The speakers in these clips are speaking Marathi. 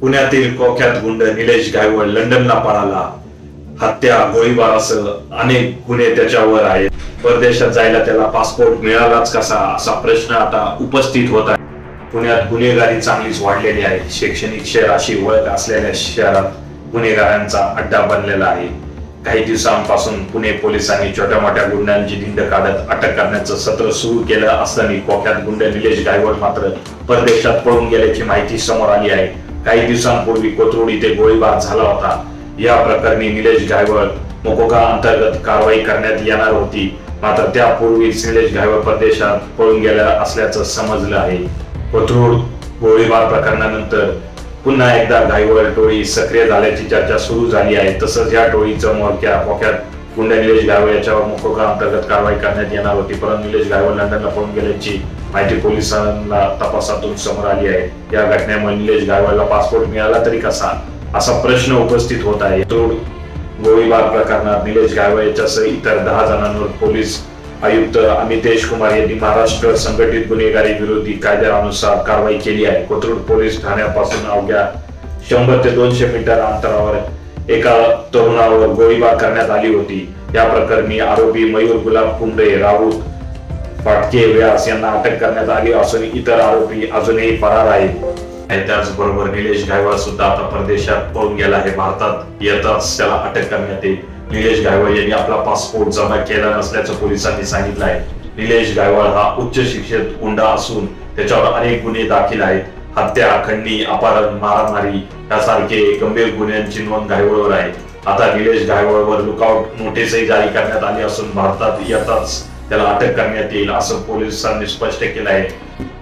पुण्यातील कुख्यात गुंड निलेश गायवळ लंडनला पळाला. हत्या, गोळीबारासह अनेक गुन्हे त्याच्यावर आहेत. परदेशात जायला त्याला पासपोर्ट मिळालाच कसा, असा प्रश्न आता उपस्थित होत आहे. पुण्यात गुन्हेगारी चांगलीच वाढलेली आहे. शैक्षणिक शहर अशी ओळख असलेल्या शहरात गुन्हेगारांचा अड्डा बनलेला आहे. काही दिवसांपासून पुणे पोलिसांनी छोट्या मोठ्या गुंडांची धिंड काढत अटक करण्याचं सत्र सुरू केलं असताना कुख्यात गुंड निलेश गायवळ मात्र परदेशात पळून गेल्याची माहिती समोर आली आहे. काही दिवसांपूर्वी कोथरूड इथे गोळीबार झाला होता. या प्रकरणी निलेश गायवळ मोकोका अंतर्गत कारवाई करण्यात येणार होती. मात्र त्यापूर्वीच निलेश गायवळ परदेशात पळून गेला असल्याचं समजलं आहे. कोथरूड गोळीबार प्रकरणानंतर पुन्हा एकदा गायवळ टोळी सक्रिय झाल्याची चर्चा सुरू झाली आहे. तसंच या टोळीचं म्होरक्या कुख्यात गुंड निलेश गायवळ याच्यावर मोकोका अंतर्गत कारवाई करण्यात येणार होती. परंतु निलेश गायवळ लंडनला पळून गेल्याची माहिती पोलिसांना तपासातून समोर आली आहे. या घटनेमुळे निलेश गायवळला पासपोर्ट मिळाला तरी कसा, असा प्रश्न उपस्थित होत आहे. गोळीबार प्रकरणात निलेश गायवळ याच्यासह इतर 10 जणांवर पोलीस आयुक्त अमितेश कुमार यांनी महाराष्ट्र संघटित गुन्हेगारी विरोधी कायद्यानुसार कारवाई केली आहे. कोथरूड पोलीस ठाण्यापासून अवघ्या 100 ते 200 मीटर अंतरावर एका तरुणावर गोळीबार करण्यात आली होती. या प्रकरणी आरोपी मयूर गुलाब कुंबळे, राऊत फाटके व्यास यांना अटक करण्यात आली असून इतर आरोपी अजूनही फरार आहेत. त्याचबरोबर निलेश गायवळ सुद्धा आता परदेशात पळून गेला आहे. भारतात येताच त्याला अटक करण्यात येईल. निलेश गायवळ यांनी आपला पासपोर्ट जमा केला नसल्याचं पोलिसांनी सांगितलं आहे. निलेश गायवळ हा उच्च शिक्षित गुंडा असून त्याच्यावर अनेक गुन्हे दाखल आहेत. हत्या, खंडणी, अपहरण, मारामारी यासारखे गंभीर गुन्ह्यांची नोंद गायवळवर आहे. आता निलेश गायवळवर लुकआउट नोटीसही जारी करण्यात आली असून भारतात येताच त्याला अटक करण्यात येईल असं पोलिसांनी स्पष्ट केलं आहे.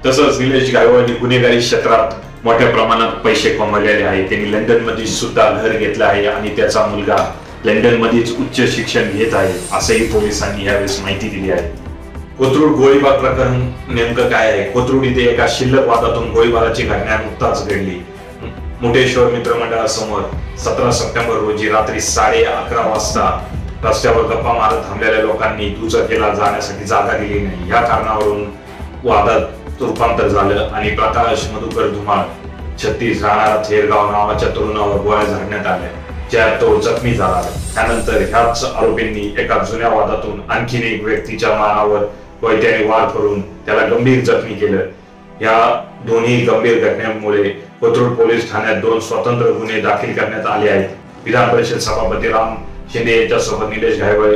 तसंच निलेश गायवळने गुन्हेगारी क्षेत्रात मोठ्या प्रमाणात पैसे कमवलेले आहेत. त्यांनी लंडन मध्ये सुद्धा घर घेतलं आहे आणि त्याचा मुलगा लंडन मध्येच उच्च शिक्षण घेत आहे असंही पोलिसांनी यावेळेस माहिती दिली आहे. कोथरूड गोळीबार प्रकरण नेमकं काय आहे? कोथरूड इथे एका शिल्लक वादातून गोळीबाराची घटना नुकताच घडली. मुठेश्वर मित्रमंडळासमोर 17 सप्टेंबर रोजी रात्री 11:30 वाजता रस्त्यावर गप्पा मारत थांबलेल्या लोकांनी दुचाकीला जाण्यासाठी जागा दिली नाही. या कारणावरून वादात रूपांतर झालं आणि प्रकाश मधुकर धुमाळ 36 राहणारा थेरगाव नावाच्या तरुणावर गोळ्या झाडण्यात आल्या, ज्यात तो जखमी झाला. त्यानंतर ह्याच आरोपींनी एका जुन्या वादातून आणखीन एक व्यक्तीच्या मानावर कोयत्याने वार करून त्याला गंभीर जखमी केलं. या दोन्ही गंभीर घटनेमुळे कोथरूड पोलीस ठाण्यात 2 स्वतंत्र गुन्हे दाखल करण्यात आले आहेत. विधान परिषद सभापती राम शिंदे यांच्यासोबत निलेश गायवळ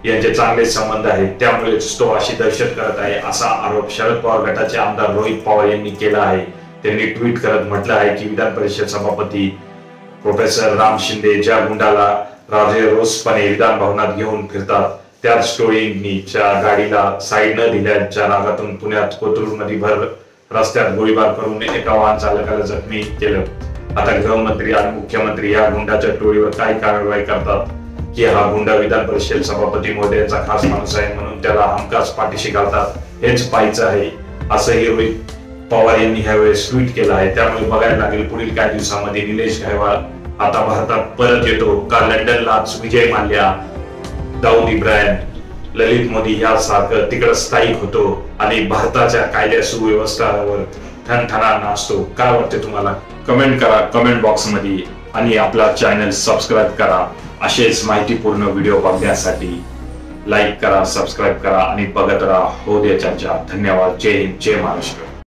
यांचे चांगले संबंध आहेत, त्यामुळेच तो अशी दहशत करत आहे असा आरोप शरद पवार गटाचे आमदार रोहित पवार यांनी केला आहे. त्यांनी ट्विट करत म्हटलं आहे की विधान परिषद सभापती प्रोफेसर राम शिंदे ज्या गुंडाला राजे रोजपणे विधान भवनात घेऊन फिरतात, त्याच टोळींच्या गाडीला साईड न दिल्याच्या रागातून पुण्यात कोथरूड मध्ये भर रस्त्यात गोळीबार करून एका वाहन चालकाला जखमी केलं. आता गृहमंत्री आणि मुख्यमंत्री या गुंडाच्या टोळीवर काय कारवाई करतात की हा गुंडा विधान परिषद सभापती मोदयांचा खास माणूस आहे म्हणून त्याला हमखास पाठीशी घालतात, हेच पाहायचं आहे असंही रोहित पवार यांनी यावेळेस ट्विट केलं आहे. त्यामुळे बघायला लागेल पुढील काही दिवसांमध्ये निलेश गायवळ आता भारतात परत येतो का लंडनलाच विजय माल्या, दाऊद इब्राहिम, ललित मोदी यासारखं तिकडे स्थायिक होतो आणि भारताच्या कायद्या सुव्यवस्थेवर ठणठणा नाचतो. काय वाटते तुम्हाला? कमेंट करा कमेंट बॉक्स मध्ये आणि आपला चॅनल सबस्क्राईब करा. असेच माहितीपूर्ण व्हिडिओ बघण्यासाठी लाईक करा, सबस्क्राईब करा आणि बघत राहा हो दे चर्चा. धन्यवाद. जय हिंद, जय महाराष्ट्र.